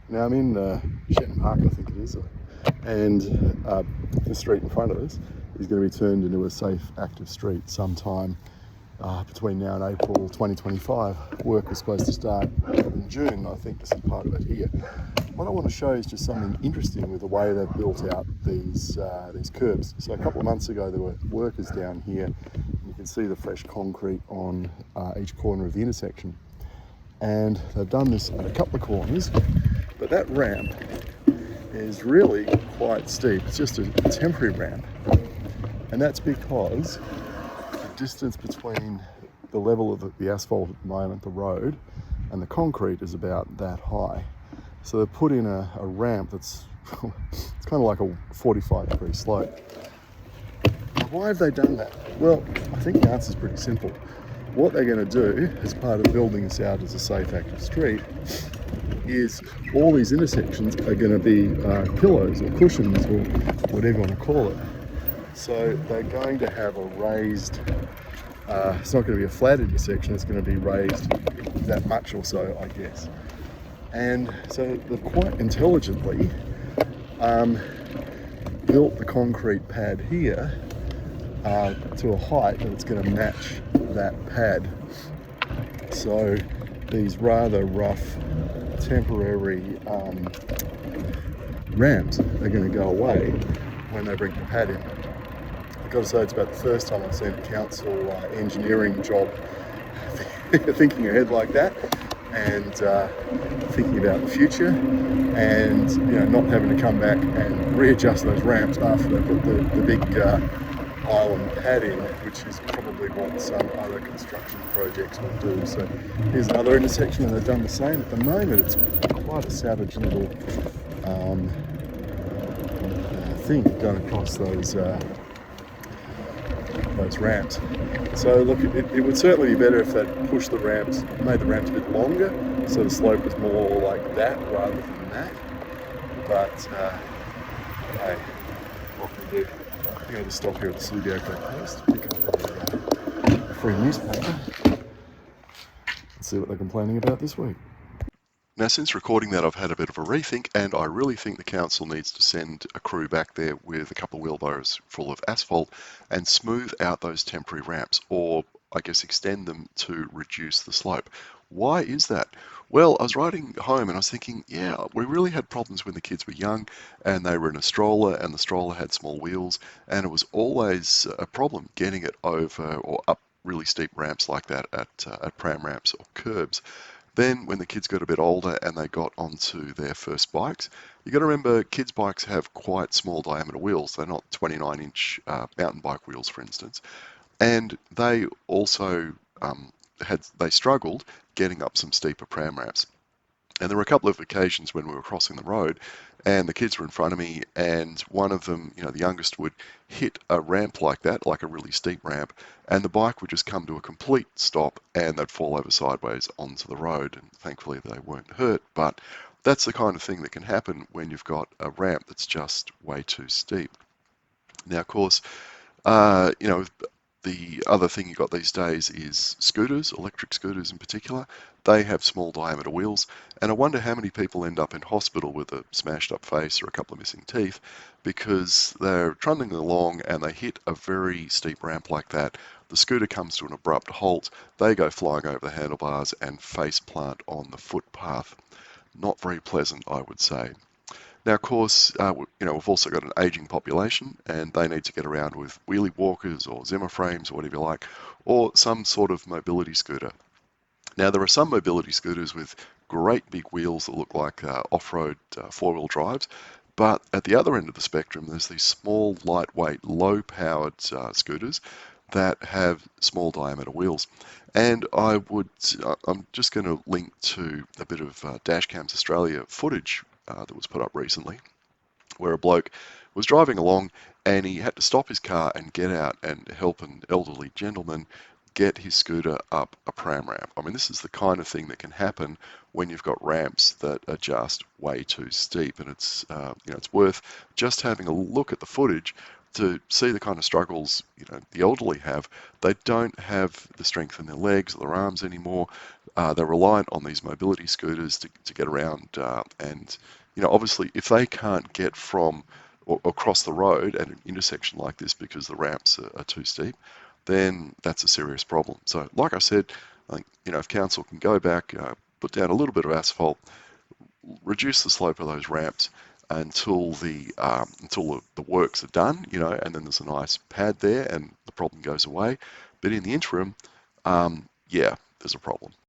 Now I'm in Shenton Park, I think it is, and the street in front of us is going to be turned into a safe, active street sometime between now and April 2025. Work was supposed to start in June. I think this is part of it here. What I want to show is just something interesting with the way they've built out these curbs. So a couple of months ago there were workers down here. You can see the fresh concrete on each corner of the intersection. And they've done this at a couple of corners, but that ramp is really quite steep. It's just a temporary ramp, and that's because the distance between the level of the asphalt at the moment, the road, and the concrete is about that high. So they've put in a ramp that's it's kind of like a 45-degree slope. Now, why have they done that? Well, I think the answer is pretty simple. What they're going to do as part of building this out as a safe, active street is all these intersections are going to be pillows or cushions or whatever you want to call it. So they're going to have a raised, it's not going to be a flat intersection, it's going to be raised that much or so, I guess. And so they've quite intelligently built the concrete pad here to a height that it's going to match that pad. So these rather rough temporary ramps are going to go away when they bring the pad in. I've got to say, it's about the first time I've seen a council engineering job thinking ahead like that, and thinking about the future, and not having to come back and readjust those ramps after they put the big island pad in, which is probably what some other construction projects will do. So here's another intersection, and they've done the same. At the moment, it's quite a savage little thing going across those ramps. So look, it would certainly be better if they pushed the ramps, made the ramps a bit longer, so the slope was more like that rather than that. But hey, what can we do? I'm going to stop here at the Subiaco Post, pick up a free newspaper, and see what they're complaining about this week. Now, since recording that, I've had a bit of a rethink, and I really think the council needs to send a crew back there with a couple of wheelbarrows full of asphalt and smooth out those temporary ramps, or I guess extend them to reduce the slope. Why is that? Well, I was riding home and I was thinking, yeah, we really had problems when the kids were young and they were in a stroller and the stroller had small wheels, and it was always a problem getting it over or up really steep ramps like that at pram ramps or curbs. Then when the kids got a bit older and they got onto their first bikes, you got to remember kids' bikes have quite small diameter wheels. They're not 29-inch mountain bike wheels, for instance. And they also they struggled getting up some steeper pram ramps. And there were a couple of occasions when we were crossing the road and the kids were in front of me, and one of them, the youngest, would hit a ramp like that, like a really steep ramp, and the bike would just come to a complete stop and they'd fall over sideways onto the road. And thankfully they weren't hurt, but that's the kind of thing that can happen when you've got a ramp that's just way too steep. Now, of course, the other thing you've got these days is scooters, electric scooters in particular. They have small diameter wheels, and I wonder how many people end up in hospital with a smashed up face or a couple of missing teeth because they're trundling along and they hit a very steep ramp like that. The scooter comes to an abrupt halt, they go flying over the handlebars and face plant on the footpath. Not very pleasant, I would say. Now, of course, we've also got an aging population, and they need to get around with wheelie walkers or Zimmer frames or whatever you like, or some sort of mobility scooter. Now, there are some mobility scooters with great big wheels that look like off-road four-wheel drives, but at the other end of the spectrum, there's these small, lightweight, low-powered scooters that have small diameter wheels. And I'm just going to link to a bit of Dashcams Australia footage that was put up recently, where a bloke was driving along and he had to stop his car and get out and help an elderly gentleman get his scooter up a pram ramp. I mean, this is the kind of thing that can happen when you've got ramps that are just way too steep, and it's worth just having a look at the footage to see the kind of struggles the elderly have. They don't have the strength in their legs or their arms anymore. They're reliant on these mobility scooters to get around, and obviously if they can't get from or across the road at an intersection like this because the ramps are too steep, then that's a serious problem. So like I said, I think if council can go back, put down a little bit of asphalt, reduce the slope of those ramps until the works are done, and then there's a nice pad there and the problem goes away. But in the interim, yeah, there's a problem.